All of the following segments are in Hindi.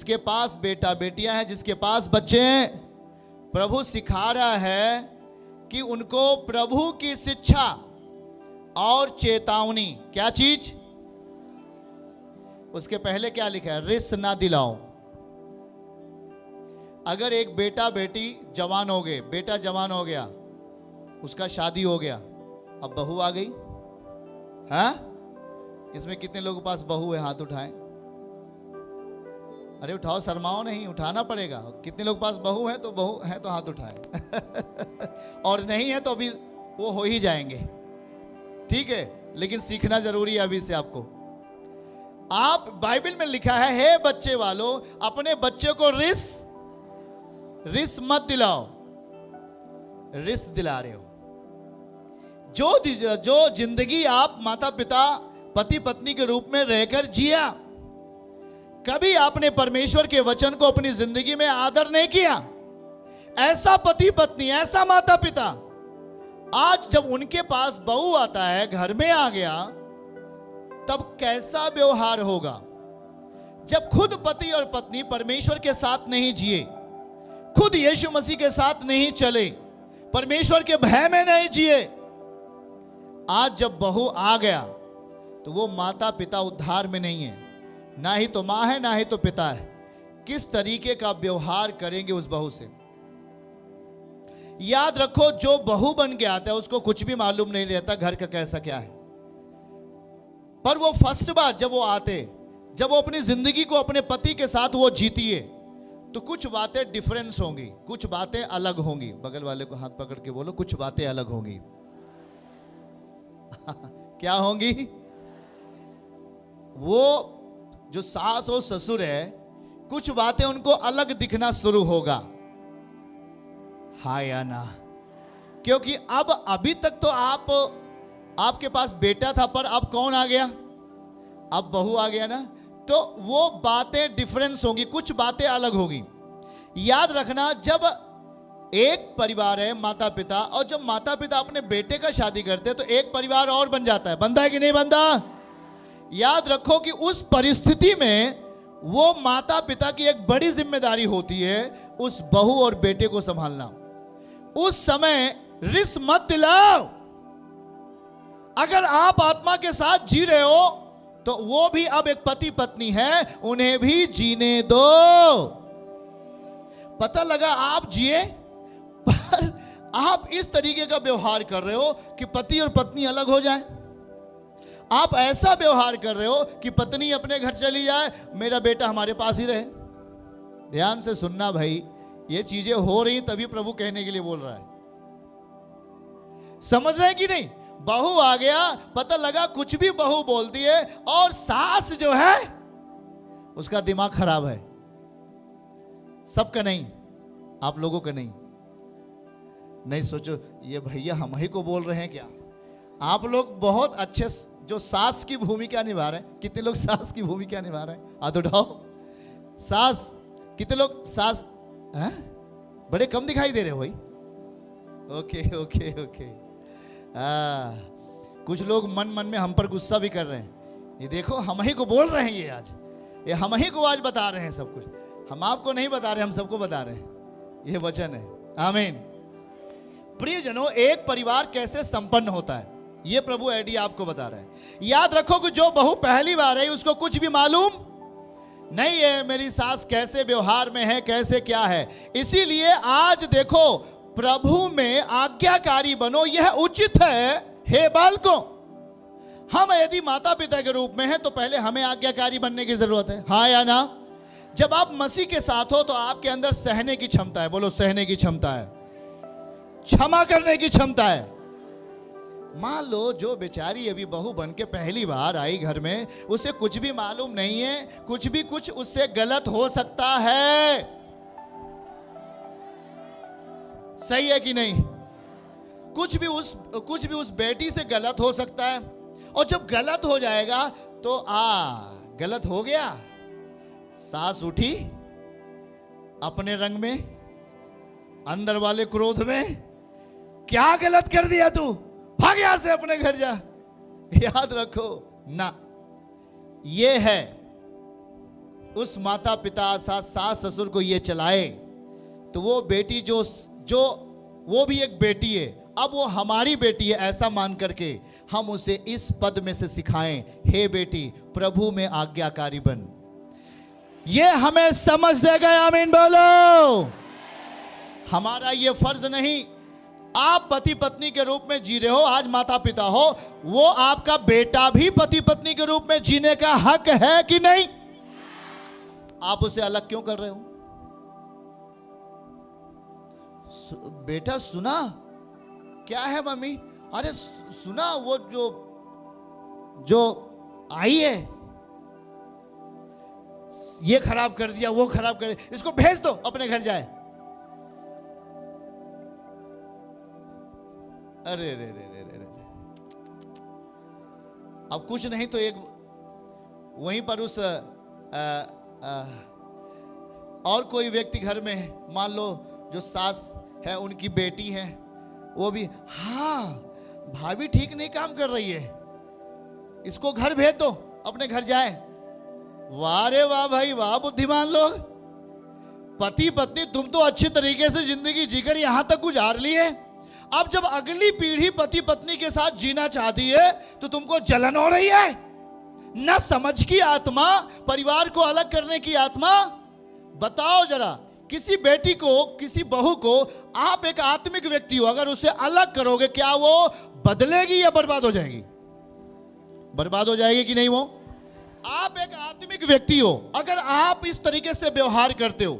जिसके पास बेटा बेटियां हैं, जिसके पास बच्चे हैं, प्रभु सिखा रहा है कि उनको प्रभु की शिक्षा और चेतावनी, क्या चीज, उसके पहले क्या लिखा है, रिस ना दिलाओ। अगर एक बेटा बेटी जवान हो गए, बेटा जवान हो गया, उसका शादी हो गया, अब बहू आ गई, हाँ? इसमें कितने लोगों के पास बहू है, हाथ उठाएं। अरे उठाओ, शर्माओ नहीं, उठाना पड़ेगा। कितने लोग पास बहू है, तो बहू है तो हाथ उठाएं और नहीं है तो अभी वो हो ही जाएंगे, ठीक है, लेकिन सीखना जरूरी है अभी से आपको। आप बाइबल में लिखा है, हे बच्चे वालों, अपने बच्चे को रिस मत दिलाओ। रिस दिला रहे हो। जो जिंदगी आप माता पिता पति पत्नी के रूप में रहकर जिया, कभी आपने परमेश्वर के वचन को अपनी जिंदगी में आदर नहीं किया, ऐसा पति पत्नी, ऐसा माता पिता, आज जब उनके पास बहू आता है, घर में आ गया, तब कैसा व्यवहार होगा? जब खुद पति और पत्नी परमेश्वर के साथ नहीं जिए, खुद यीशु मसीह के साथ नहीं चले, परमेश्वर के भय में नहीं जिए, आज जब बहू आ गया तो वो माता पिता उद्धार में नहीं है, ना ही तो मां है ना ही तो पिता है। किस तरीके का व्यवहार करेंगे उस बहू से? याद रखो, जो बहू बन के आता है उसको कुछ भी मालूम नहीं रहता घर का कैसा क्या है, पर वो फर्स्ट बार जब वो आते, जब वो अपनी जिंदगी को अपने पति के साथ वो जीती है, तो कुछ बातें डिफरेंस होंगी, कुछ बातें अलग होंगी। बगल वाले को हाथ पकड़ के बोलो, कुछ बातें अलग होंगी। क्या होंगी? वो जो सास और ससुर है, कुछ बातें उनको अलग दिखना शुरू होगा, हाँ या ना? क्योंकि अब अभी तक तो आपके पास बेटा था, पर अब कौन आ गया? अब बहू आ गया ना, तो वो बातें डिफरेंस होंगी, कुछ बातें अलग होगी। याद रखना, जब एक परिवार है माता पिता, और जब माता पिता अपने बेटे का शादी करते हैं तो एक परिवार और बन जाता है। बनता है कि नहीं बनता? याद रखो कि उस परिस्थिति में वो माता पिता की एक बड़ी जिम्मेदारी होती है उस बहू और बेटे को संभालना। उस समय रिस मत दिलाओ। अगर आप आत्मा के साथ जी रहे हो तो वो भी अब एक पति पत्नी है, उन्हें भी जीने दो। पता लगा आप जिए, पर आप इस तरीके का व्यवहार कर रहे हो कि पति और पत्नी अलग हो जाए। आप ऐसा व्यवहार कर रहे हो कि पत्नी अपने घर चली जाए, मेरा बेटा हमारे पास ही रहे। ध्यान से सुनना भाई, ये चीजें हो रही तभी प्रभु कहने के लिए बोल रहा है। समझ रहे हैं कि नहीं? बहू आ गया, पता लगा कुछ भी बहू बोलती है, और सास जो है उसका दिमाग खराब है। सबका नहीं, आप लोगों का नहीं सोचो ये भैया हम ही को बोल रहे हैं क्या। आप लोग बहुत अच्छे जो सास की भूमिका निभा रहे हैं। कितने लोग सास की भूमिका निभा रहे हैं? हाथ उठाओ। सास, कितने लोग सास हैं? बड़े कम दिखाई दे रहे हो भाई। Okay okay okay. कुछ लोग मन मन में हम पर गुस्सा भी कर रहे हैं। ये देखो, हम ही को बोल रहे हैं, ये आज, ये हम ही को आज बता रहे हैं सब कुछ। हम आपको नहीं बता रहे, हम सबको बता रहे हैं। ये वचन है। आमीन। प्रियजनों, एक परिवार कैसे संपन्न होता है, ये प्रभु आइडिया आपको बता रहा है। याद रखो कि जो बहू पहली बार आई उसको कुछ भी मालूम नहीं है मेरी सास कैसे व्यवहार में है, कैसे क्या है। इसीलिए आज देखो, प्रभु में आज्ञाकारी बनो, यह उचित है। हे बालकों, हम यदि माता पिता के रूप में हैं तो पहले हमें आज्ञाकारी बनने की जरूरत है, हाँ या ना? जब आप मसीह के साथ हो तो आपके अंदर सहने की क्षमता है। बोलो, सहने की क्षमता है, क्षमा करने की क्षमता है। मान लो जो बेचारी अभी बहू बन के पहली बार आई घर में, उसे कुछ भी मालूम नहीं है, कुछ उससे गलत हो सकता है। सही है कि नहीं? कुछ भी उस बेटी से गलत हो सकता है। और जब गलत हो जाएगा तो गलत हो गया, सास उठी अपने रंग में, अंदर वाले क्रोध में, क्या गलत कर दिया तू, भाग यहां से, अपने घर जा। याद रखो ना, ये है उस माता पिता साथ सास ससुर को ये चलाए, तो वो बेटी जो जो वो भी एक बेटी है, अब वो हमारी बेटी है ऐसा मान करके हम उसे इस पद में से सिखाएं, हे बेटी प्रभु में आज्ञाकारी बन। ये हमें समझ देगा, आमीन बोलो। हमारा ये फर्ज नहीं, आप पति पत्नी के रूप में जी रहे हो, आज माता पिता हो, वो आपका बेटा भी पति पत्नी के रूप में जीने का हक है कि नहीं? आप उसे अलग क्यों कर रहे हो? बेटा सुना क्या है मम्मी? अरे सुना वो जो आई है, ये खराब कर दिया, वो खराब कर दिया, इसको भेज दो अपने घर जाए। अरे रे रे रे रे रे, अब कुछ नहीं तो एक वहीं पर उस और कोई व्यक्ति घर में, मान लो जो सास है उनकी बेटी है, वो भी हाँ भाभी ठीक नहीं काम कर रही है, इसको घर भेज दो अपने घर जाए। वाह रे वाह भाई वाह, बुद्धिमान लोग। पति पत्नी तुम तो अच्छी तरीके से जिंदगी जीकर यहां तक गुजार ली है, अब जब अगली पीढ़ी पति पत्नी के साथ जीना चाहती है तो तुमको जलन हो रही है। न समझ की आत्मा, परिवार को अलग करने की आत्मा। बताओ जरा, किसी बेटी को, किसी बहू को आप एक आत्मिक व्यक्ति हो, अगर उसे अलग करोगे क्या वो बदलेगी या बर्बाद हो जाएगी? बर्बाद हो जाएगी कि नहीं? वो आप एक आत्मिक व्यक्ति हो, अगर आप इस तरीके से व्यवहार करते हो,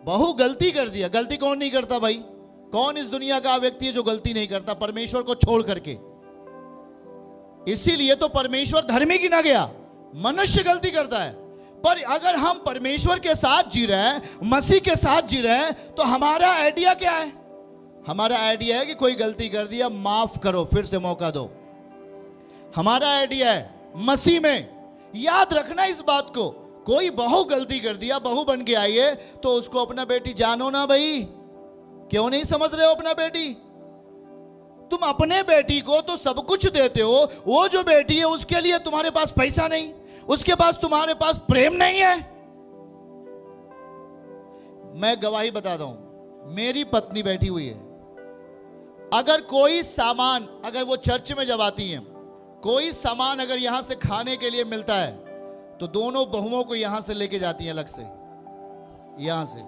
बहू गलती कर दिया, गलती कौन नहीं करता भाई? कौन इस दुनिया का व्यक्ति है जो गलती नहीं करता परमेश्वर को छोड़ करके? इसीलिए तो परमेश्वर धर्मी गिना गया। मनुष्य गलती करता है, पर अगर हम परमेश्वर के साथ जी रहे हैं, मसीह के साथ जी रहे हैं, तो हमारा आइडिया क्या है? हमारा आइडिया है कि कोई गलती कर दिया, माफ करो, फिर से मौका दो। हमारा आइडिया है मसीह में। याद रखना इस बात को, कोई बहू गलती कर दिया, बहू बन के आई है, तो उसको अपना बेटी जानो ना भाई। क्यों नहीं समझ रहे हो अपना बेटी? तुम अपने बेटी को तो सब कुछ देते हो, वो जो बेटी है उसके लिए तुम्हारे पास पैसा नहीं, उसके पास तुम्हारे पास प्रेम नहीं है। मैं गवाही बताता हूं, मेरी पत्नी बैठी हुई है, अगर कोई सामान, अगर वो चर्च में जब आती है, कोई सामान अगर यहां से खाने के लिए मिलता है तो दोनों बहुओं को यहां से लेके जाती हैं, अलग से, यहां से।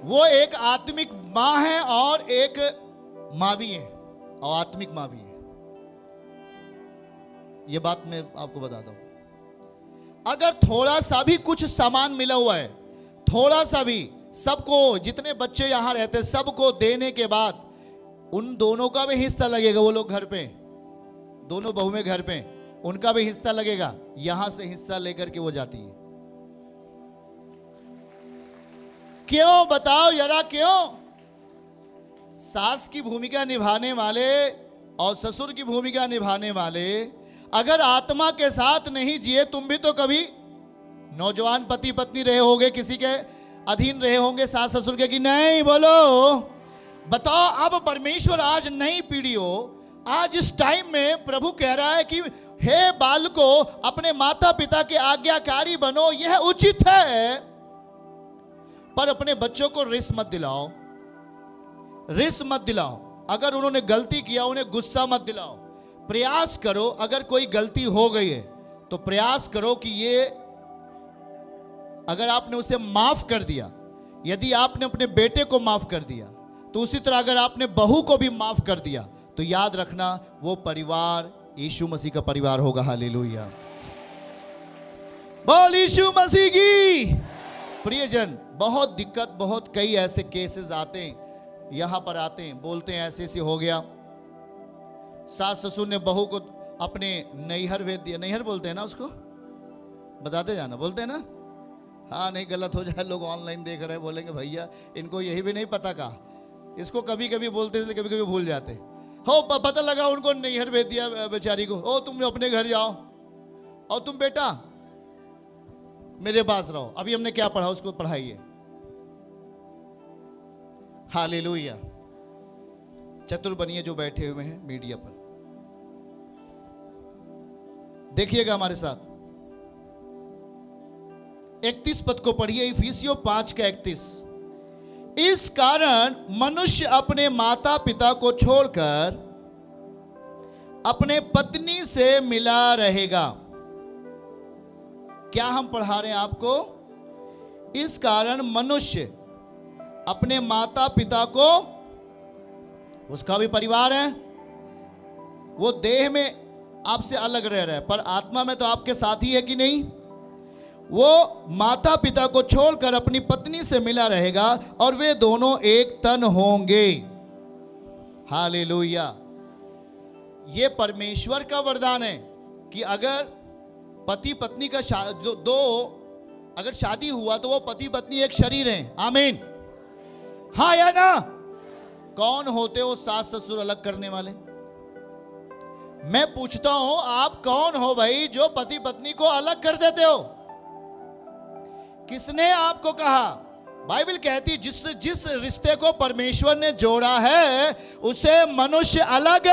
वो एक आत्मिक मां है और एक मां भी है, और आत्मिक मां भी है। ये बात मैं आपको बताता हूं। अगर थोड़ा सा भी कुछ सामान मिला हुआ है, थोड़ा सा भी, सबको, जितने बच्चे यहां रहते हैं सबको देने के बाद उन दोनों का भी हिस्सा लगेगा। वो लोग घर पे, दोनों बहू में घर पे, उनका भी हिस्सा लगेगा। यहां से हिस्सा लेकर के वो जाती है। क्यों बताओ जरा, क्यों? सास की भूमिका निभाने वाले और ससुर की भूमिका निभाने वाले अगर आत्मा के साथ नहीं जिए, तुम भी तो कभी नौजवान पति पत्नी रहे होंगे, किसी के अधीन रहे होंगे, सास ससुर के, कि नहीं? बोलो बताओ। अब परमेश्वर आज नई पीढ़ी हो, आज इस टाइम में प्रभु कह रहा है कि हे बालको, अपने माता पिता के आज्ञाकारी बनो, यह उचित है। पर अपने बच्चों को रिस मत दिलाओ, रिस मत दिलाओ। अगर उन्होंने गलती किया, उन्हें गुस्सा मत दिलाओ। प्रयास करो, अगर कोई गलती हो गई है तो प्रयास करो कि ये, अगर आपने उसे माफ कर दिया, यदि आपने अपने बेटे को माफ कर दिया, तो उसी तरह अगर आपने बहू को भी माफ कर दिया, तो याद रखना वो परिवार यीशु मसीह का परिवार होगा। हालेलुया, बोल यीशु मसीह की। प्रियजन, बहुत दिक्कत, बहुत कई ऐसे केसेस आते हैं, यहां पर आते हैं, बोलते हैं ऐसे ऐसे हो गया। सास ससुर ने बहू को अपने नैहर भेज दिया। नैहर बोलते हैं ना उसको, बताते जाना, बोलते हैं ना? हाँ, नहीं गलत हो जाए, लोग ऑनलाइन देख रहे हैं, बोलेंगे भैया इनको यही भी नहीं पता का, इसको कभी कभी बोलते इसलिए कभी कभी भूल जाते हो। पता लगा उनको नैहर भेज दिया बेचारी को, ओ तुम अपने घर जाओ और तुम बेटा मेरे पास रहो, अभी हमने क्या पढ़ा उसको पढ़ाइए। हालेलुया। चतुर बनिए जो बैठे हुए हैं मीडिया पर। देखिएगा हमारे साथ 31 पद को पढ़िए, इफिसियों 5 का 31। इस कारण मनुष्य अपने माता पिता को छोड़कर अपने पत्नी से मिला रहेगा। क्या हम पढ़ा रहे हैं आपको? इस कारण मनुष्य अपने माता पिता को, उसका भी परिवार है, वो देह में आपसे अलग रह रहा है पर आत्मा में तो आपके साथ ही है कि नहीं? वो माता पिता को छोड़कर अपनी पत्नी से मिला रहेगा और वे दोनों एक तन होंगे। हालेलुया। ये परमेश्वर का वरदान है कि अगर पति पत्नी का अगर शादी हुआ तो वो पति पत्नी एक शरीर हैं। आमीन, हाँ या ना? कौन होते हो सास ससुर अलग करने वाले? मैं पूछता हूं, आप कौन हो भाई जो पति पत्नी को अलग कर देते हो? किसने आपको कहा? बाइबल कहती जिस रिश्ते को परमेश्वर ने जोड़ा है उसे मनुष्य अलग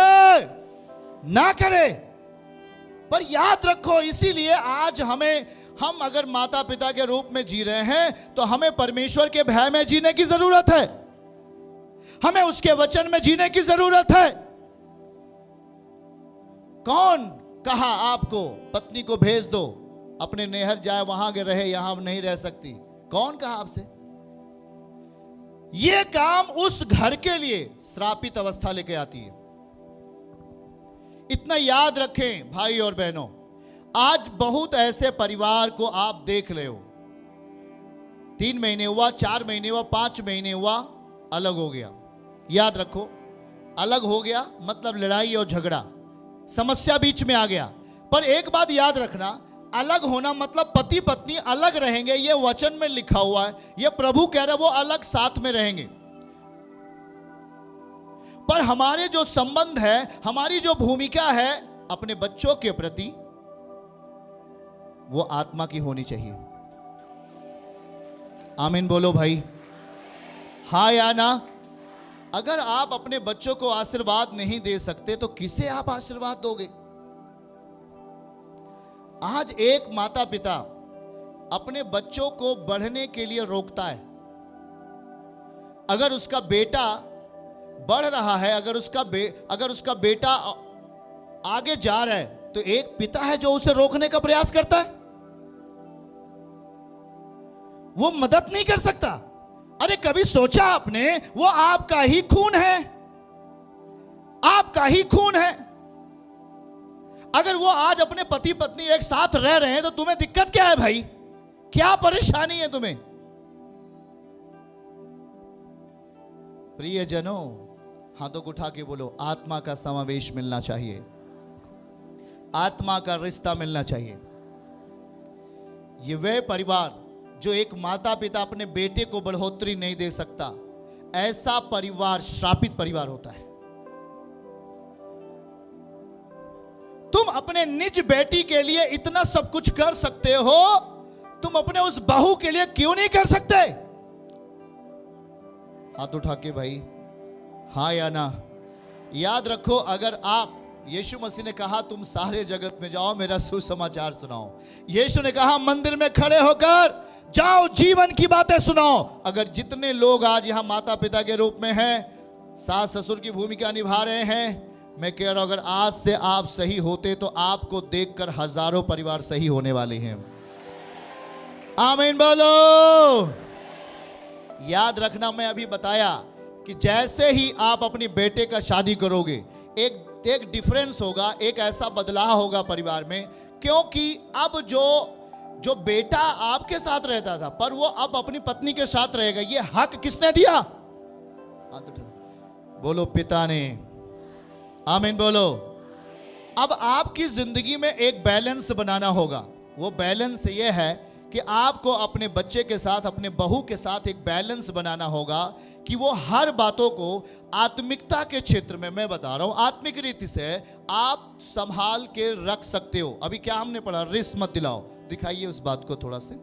ना करे। पर याद रखो, इसीलिए आज हम अगर माता पिता के रूप में जी रहे हैं तो हमें परमेश्वर के भय में जीने की जरूरत है, हमें उसके वचन में जीने की जरूरत है। कौन कहा आपको पत्नी को भेज दो, अपने नैहर जाए वहां के रहे, यहां नहीं रह सकती? कौन कहा आपसे? यह काम उस घर के लिए श्रापित अवस्था लेके आती है। इतना याद रखें भाई और बहनों, आज बहुत ऐसे परिवार को आप देख रहे हो, 3 महीने हुआ, 4 महीने हुआ, 5 महीने हुआ, अलग हो गया। याद रखो, अलग हो गया मतलब लड़ाई और झगड़ा, समस्या बीच में आ गया। पर एक बात याद रखना, अलग होना मतलब पति पत्नी अलग रहेंगे, ये वचन में लिखा हुआ है, ये प्रभु कह रहे हैं, वो अलग साथ में रहेंगे। पर हमारे जो संबंध है, हमारी जो भूमिका है अपने बच्चों के प्रति, वो आत्मा की होनी चाहिए। आमीन बोलो भाई, हाँ या ना? अगर आप अपने बच्चों को आशीर्वाद नहीं दे सकते तो किसे आप आशीर्वाद दोगे? आज एक माता पिता अपने बच्चों को बढ़ने के लिए रोकता है। अगर उसका बेटा बढ़ रहा है, अगर उसका बेटा आगे जा रहा है तो एक पिता है जो उसे रोकने का प्रयास करता है। वो मदद नहीं कर सकता। अरे कभी सोचा आपने, वो आपका ही खून है, आपका ही खून है। अगर वो आज अपने पति पत्नी एक साथ रह रहे हैं तो तुम्हें दिक्कत क्या है भाई? क्या परेशानी है तुम्हें? प्रियजनों, हाथों को उठा के बोलो, आत्मा का समावेश मिलना चाहिए, आत्मा का रिश्ता मिलना चाहिए। ये वह परिवार जो एक माता पिता अपने बेटे को बढ़ोतरी नहीं दे सकता, ऐसा परिवार श्रापित परिवार होता है। तुम अपने निज बेटी के लिए इतना सब कुछ कर सकते हो, तुम अपने उस बहू के लिए क्यों नहीं कर सकते? हाथ उठा के भाई, हाँ या ना? याद रखो, अगर आप, यीशु मसीह ने कहा तुम सारे जगत में जाओ मेरा सुसमाचार सुनाओ। यीशु ने कहा मंदिर में खड़े होकर जाओ जीवन की बातें सुनाओ। अगर जितने लोग आज यहां माता पिता के रूप में हैं, सास ससुर की भूमिका निभा रहे हैं, मैं कह रहा हूं अगर आज से आप सही होते तो आपको देखकर हजारों परिवार सही होने वाले हैं। आमीन बोलो। याद रखना, मैं अभी बताया कि जैसे ही आप अपनी बेटे का शादी करोगे, एक डिफरेंस होगा, एक ऐसा बदलाव होगा परिवार में, क्योंकि अब जो बेटा आपके साथ रहता था पर वो अब अपनी पत्नी के साथ रहेगा। ये हक किसने दिया? बोलो, पिता ने। आमीन बोलो। अब आपकी जिंदगी में एक बैलेंस बनाना होगा। वो बैलेंस ये है कि आपको अपने बच्चे के साथ, अपने बहू के साथ एक बैलेंस बनाना होगा कि वो हर बातों को आत्मिकता के क्षेत्र में, मैं बता रहा हूं, आत्मिक रीति से आप संभाल के रख सकते हो। अभी क्या हमने पढ़ा? रिस मत दिलाओ। दिखाइए उस बात को थोड़ा से।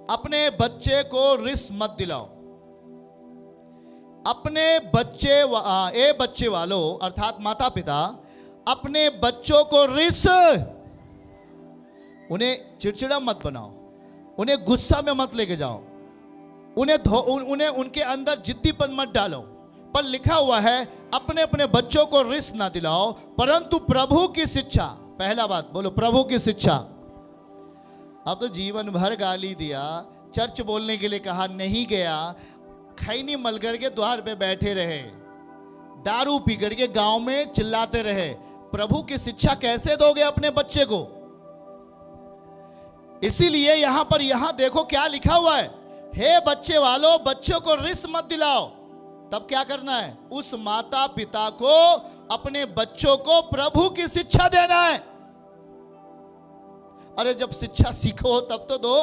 अपने बच्चे को रिस मत दिलाओ। अपने बच्चे वालों अर्थात माता पिता अपने बच्चों को रिस उन्हें चिड़चिड़ा मत बनाओ, उन्हें गुस्सा में मत लेके जाओ, उन्हें उनके अंदर जिद्दीपन मत डालो। पर लिखा हुआ है अपने अपने बच्चों को रिस ना दिलाओ, परंतु प्रभु की शिक्षा। पहला बात बोलो, प्रभु की शिक्षा। अब तो जीवन भर गाली दिया, चर्च बोलने के लिए कहा नहीं गया, खैनी मल करके द्वार पे बैठे रहे, दारू पी करके गांव में चिल्लाते रहे। प्रभु की शिक्षा कैसे दोगे अपने बच्चे को? इसीलिए यहां देखो क्या लिखा हुआ है, हे बच्चे वालों, बच्चों को रिस मत दिलाओ। तब क्या करना है? उस माता पिता को अपने बच्चों को प्रभु की शिक्षा देना है। अरे जब शिक्षा सीखो तब तो दो,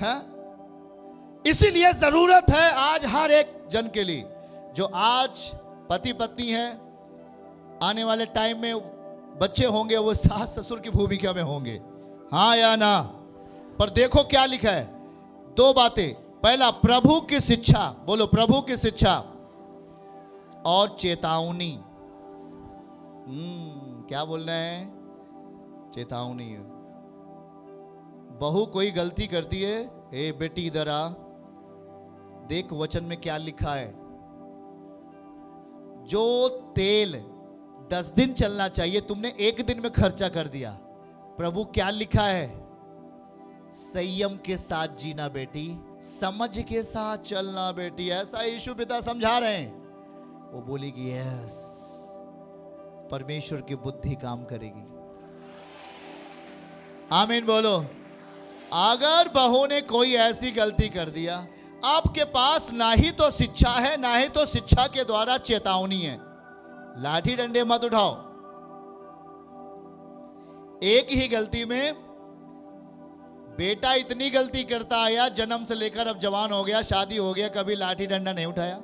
है? इसीलिए जरूरत है आज हर एक जन के लिए, जो आज पति पत्नी है, आने वाले टाइम में बच्चे होंगे, वो सास ससुर की भूमिका में होंगे, हाँ या ना? पर देखो क्या लिखा है, दो बातें। पहला, प्रभु की शिक्षा, बोलो प्रभु की शिक्षा, और चेतावनी। क्या बोलना है? चेतावनी। बहू कोई गलती करती है, ए बेटी इधर आ, देख वचन में क्या लिखा है। जो तेल 10 दिन चलना चाहिए तुमने 1 दिन में खर्चा कर दिया। प्रभु क्या लिखा है? संयम के साथ जीना बेटी, समझ के साथ चलना बेटी। ऐसा यीशु पिता समझा रहे हैं। वो बोलेगी यस, परमेश्वर की बुद्धि काम करेगी। आमीन बोलो। अगर बहू ने कोई ऐसी गलती कर दिया, आपके पास ना ही तो शिक्षा है, ना ही तो शिक्षा के द्वारा चेतावनी है। लाठी डंडे मत उठाओ। एक ही गलती में बेटा इतनी गलती करता आया, जन्म से लेकर अब जवान हो गया, शादी हो गया, कभी लाठी डंडा नहीं उठाया।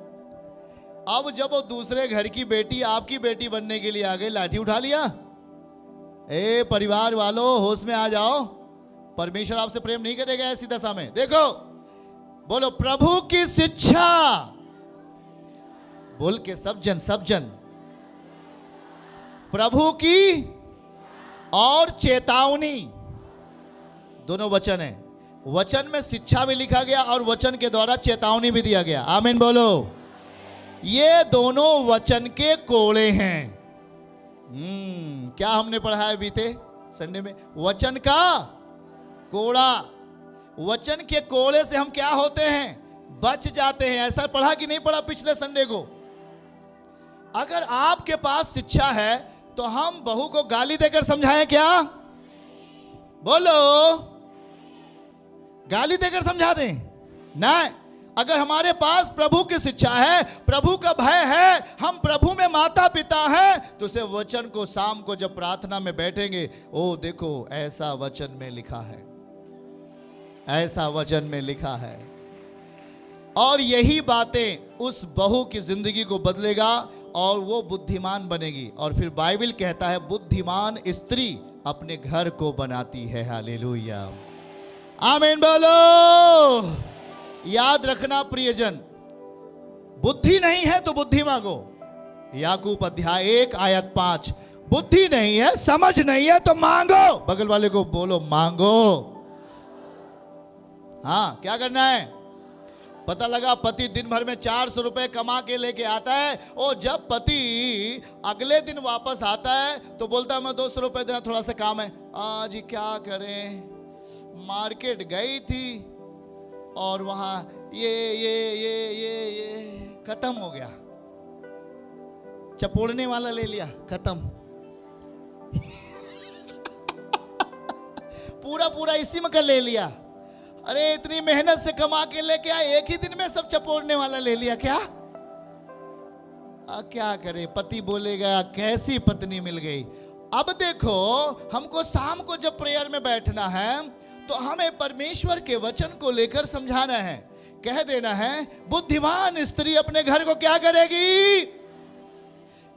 अब जब वो दूसरे घर की बेटी आपकी बेटी बनने के लिए आ गई, लाठी उठा लिया। ए परिवार वालों, होश में आ जाओ, परमेश्वर आपसे प्रेम नहीं करेगा ऐसी दशा में। देखो, बोलो प्रभु की शिक्षा। बोल के सब जन प्रभु की और चेतावनी, दोनों वचन है। वचन में शिक्षा भी लिखा गया और वचन के द्वारा चेतावनी भी दिया गया। आमीन बोलो। ये दोनों वचन के कोड़े हैं। क्या हमने पढ़ा है बीते संडे में? वचन का कोड़ा। वचन के कोड़े से हम क्या होते हैं? बच जाते हैं। ऐसा पढ़ा कि नहीं पढ़ा पिछले संडे को? अगर आपके पास शिक्षा है तो हम बहू को गाली देकर समझाएं क्या? बोलो, गाली देकर समझा दें? नहीं। अगर हमारे पास प्रभु की शिक्षा है, प्रभु का भय है, हम प्रभु में माता पिता हैं, तो उसे वचन को शाम को जब प्रार्थना में बैठेंगे, ओ देखो ऐसा वचन में लिखा है, ऐसा वचन में लिखा है। और यही बातें उस बहू की जिंदगी को बदलेगा और वो बुद्धिमान बनेगी। और फिर बाइबल कहता है बुद्धिमान स्त्री अपने घर को बनाती है। हालेलुया, आमीन बोलो। याद रखना प्रियजन, बुद्धि नहीं है तो बुद्धि मांगो। याकूब अध्याय 1 आयत 5। बुद्धि नहीं है, समझ नहीं है तो मांगो। बगल वाले को बोलो मांगो। हाँ, क्या करना है? पता लगा पति दिन भर में 400 रुपए कमा के लेके आता है, और जब पति अगले दिन वापस आता है तो बोलता है मैं 200 रुपए देना, थोड़ा सा काम है। आज क्या करें, मार्केट गई थी और वहां ये खत्म हो गया, चपोड़ने वाला ले लिया, खत्म। पूरा इसी में कर ले लिया। अरे इतनी मेहनत से कमा के लेके आए, एक ही दिन में सब चपोड़ने वाला ले लिया क्या? क्या करे, पति बोलेगा कैसी पत्नी मिल गई। अब देखो, हमको शाम को जब प्रेयर में बैठना है तो हमें परमेश्वर के वचन को लेकर समझाना है, कह देना है बुद्धिमान स्त्री अपने घर को क्या करेगी।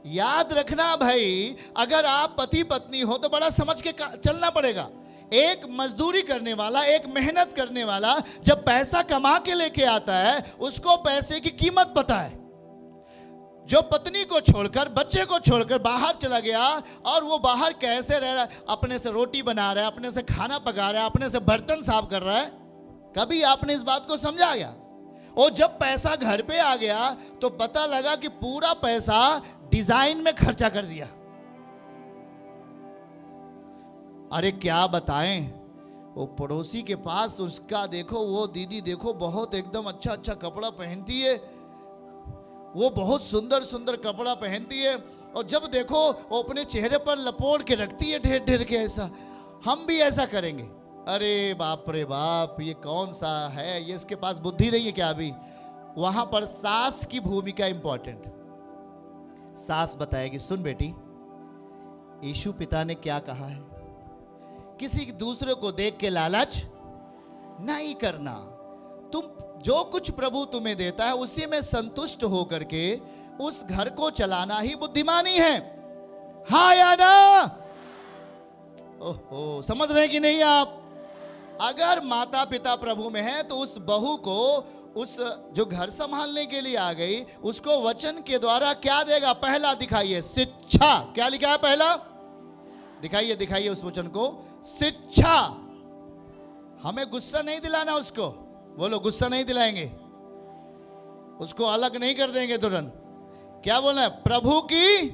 याद रखना भाई, अगर आप पति पत्नी हो तो बड़ा समझ के चलना पड़ेगा। एक मजदूरी करने वाला, एक मेहनत करने वाला जब पैसा कमा के लेके आता है, उसको पैसे की कीमत पता है। जो पत्नी को छोड़कर, बच्चे को छोड़कर बाहर चला गया, और वो बाहर कैसे रह रहा है, अपने से रोटी बना रहा है, अपने से खाना पका रहा है, अपने से बर्तन साफ कर रहा है। कभी आपने इस बात को समझा क्या? और जब पैसा घर पे आ गया तो पता लगा कि पूरा पैसा डिजाइन में खर्चा कर दिया। अरे क्या बताएं, वो पड़ोसी के पास उसका देखो, वो दीदी देखो बहुत एकदम अच्छा अच्छा कपड़ा पहनती है, वो बहुत सुंदर सुंदर कपड़ा पहनती है, और जब देखो वो अपने चेहरे पर लपोट के रखती है ढेर ढेर के, ऐसा हम भी ऐसा करेंगे। अरे बाप रे बाप, ये कौन सा है, ये इसके पास बुद्धि नहीं है क्या? अभी वहां पर सास की भूमिका इंपॉर्टेंट। सास बताएगी, सुन बेटी, यीशु पिता ने क्या कहा है, किसी दूसरे को देख के लालच नहीं करना, तुम जो कुछ प्रभु तुम्हें देता है उसी में संतुष्ट होकर के उस घर को चलाना ही बुद्धिमानी है। हाँ या ना? ओहो, समझ रहे कि नहीं आप? अगर माता पिता प्रभु में है तो उस बहू को, उस जो घर संभालने के लिए आ गई, उसको वचन के द्वारा क्या देगा? पहला दिखाइए, शिक्षा। क्या लिखा है पहला? दिखाइए दिखाइए उस वचन को, शिक्षा। हमें गुस्सा नहीं दिलाना उसको, बोलो गुस्सा नहीं दिलाएंगे उसको, अलग नहीं कर देंगे तुरंत। क्या बोलना है? प्रभु की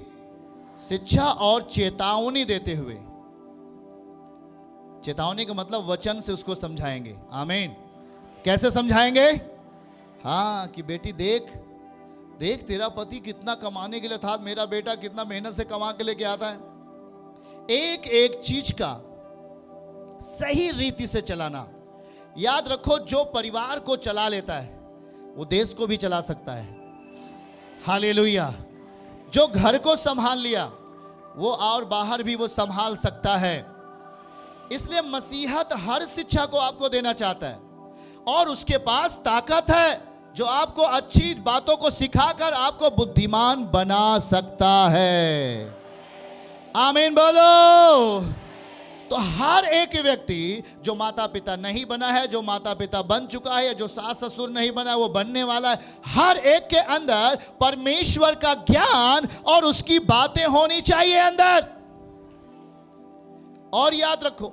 शिक्षा और चेतावनी देते हुए। चेतावनी का मतलब वचन से उसको समझाएंगे। आमीन। कैसे समझाएंगे? हाँ, कि बेटी देख देख तेरा पति कितना कमाने के लिए था, मेरा बेटा कितना मेहनत से कमा के लेके आता है। एक एक चीज का सही रीति से चलाना। याद रखो, जो परिवार को चला लेता है वो देश को भी चला सकता है। हालेलुया। जो घर को संभाल लिया वो और बाहर भी वो संभाल सकता है। इसलिए मसीहत हर शिक्षा को आपको देना चाहता है, और उसके पास ताकत है जो आपको अच्छी बातों को सिखाकर आपको बुद्धिमान बना सकता है। आमीन बोलो। तो हर एक व्यक्ति जो माता पिता नहीं बना है, जो माता पिता बन चुका है, जो सास ससुर नहीं बना है, वो बनने वाला है, हर एक के अंदर परमेश्वर का ज्ञान और उसकी बातें होनी चाहिए अंदर। और याद रखो,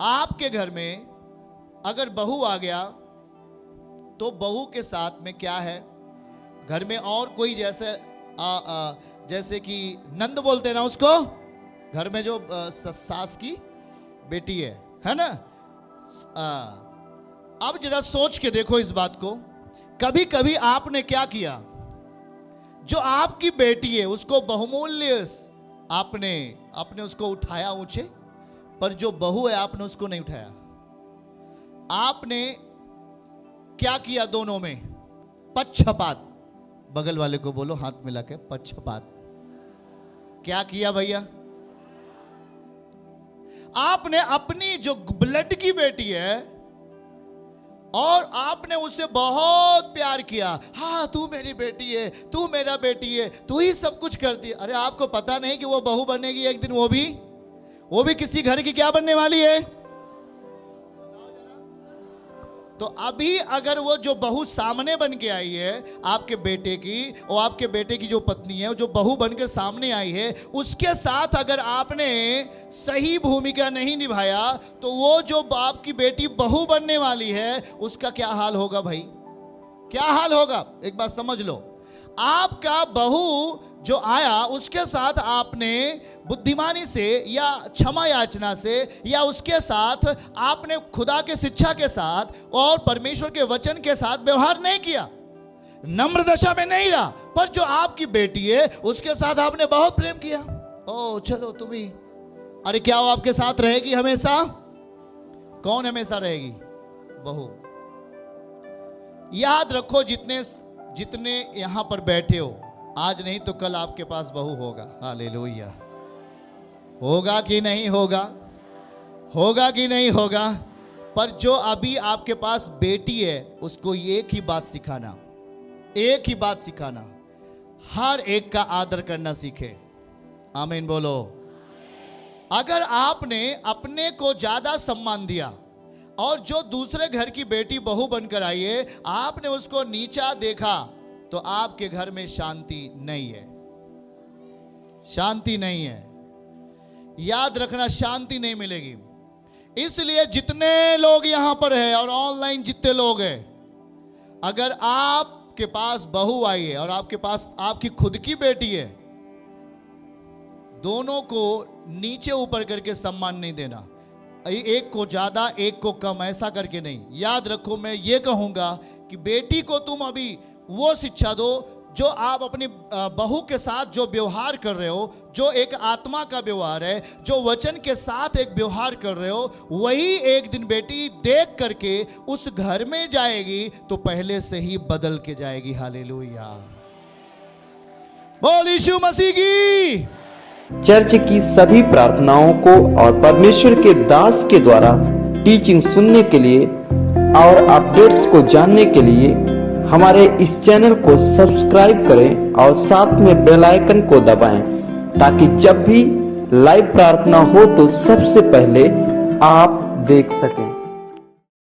आपके घर में अगर बहू आ गया तो बहू के साथ में क्या है, घर में और कोई जैसे कि नंद बोलते ना उसको, घर में जो सास की बेटी है ना। अब जरा सोच के देखो इस बात को। कभी कभी आपने क्या किया, जो आपकी बेटी है उसको बहुमूल्य आपने उसको उठाया ऊंचे, पर जो बहू है आपने उसको नहीं उठाया। आपने क्या किया दोनों में? पक्षपात। बगल वाले को बोलो, हाथ मिला के, पक्षपात। क्या किया भैया? आपने अपनी जो ब्लड की बेटी है और आपने उससे बहुत प्यार किया। हाँ, तू मेरी बेटी है, तू मेरा बेटी है, तू ही सब कुछ करती है। अरे आपको पता नहीं कि वो बहू बनेगी एक दिन, वो भी किसी घर की क्या बनने वाली है। तो अभी अगर वो जो बहू सामने बन के आई है आपके बेटे की, और आपके बेटे की जो पत्नी है, जो बहू बनकर सामने आई है, उसके साथ अगर आपने सही भूमिका नहीं निभाया तो वो जो आपकी बेटी बहू बनने वाली है उसका क्या हाल होगा भाई? क्या हाल होगा? एक बात समझ लो, आपका बहू जो आया उसके साथ आपने बुद्धिमानी से या क्षमा याचना से या उसके साथ आपने खुदा के शिक्षा के साथ और परमेश्वर के वचन के साथ व्यवहार नहीं किया, नम्र दशा में नहीं रहा। पर जो आपकी बेटी है उसके साथ आपने बहुत प्रेम किया। ओ चलो तुम ही, अरे क्या वो आपके साथ रहेगी हमेशा? कौन हमेशा रहेगी? बहू। याद रखो, जितने यहां पर बैठे हो, आज नहीं तो कल आपके पास बहू होगा। हालेलुया। होगा कि नहीं होगा? होगा कि नहीं होगा? पर जो अभी आपके पास बेटी है उसको एक ही बात सिखाना, एक ही बात सिखाना, हर एक का आदर करना सीखे। आमीन बोलो। अगर आपने अपने को ज्यादा सम्मान दिया और जो दूसरे घर की बेटी बहू बनकर आई है आपने उसको नीचा देखा, तो आपके घर में शांति नहीं है। शांति नहीं है, याद रखना, शांति नहीं मिलेगी। इसलिए जितने लोग यहां पर है और ऑनलाइन जितने लोग हैं, अगर आपके पास बहू आई है और आपके पास आपकी खुद की बेटी है, दोनों को नीचे ऊपर करके सम्मान नहीं देना, एक को ज्यादा एक को कम ऐसा करके नहीं। याद रखो, मैं ये कहूंगा कि बेटी को तुम अभी वो शिक्षा दो जो आप अपनी बहू के साथ जो व्यवहार कर रहे हो, जो एक आत्मा का व्यवहार है, जो वचन के साथ एक व्यवहार कर रहे हो, वही एक दिन बेटी देख करके उस घर में जाएगी तो पहले से ही बदल के जाएगी। हालेलुया, बोल यीशु मसीह की। चर्च की सभी प्रार्थनाओं को और परमेश्वर के दास के द्वारा टीचिंग सुनने के लिए और अपडेट्स को जानने के लिए हमारे इस चैनल को सब्सक्राइब करें और साथ में बेल आइकन को दबाएं, ताकि जब भी लाइव प्रार्थना हो तो सबसे पहले आप देख सकें।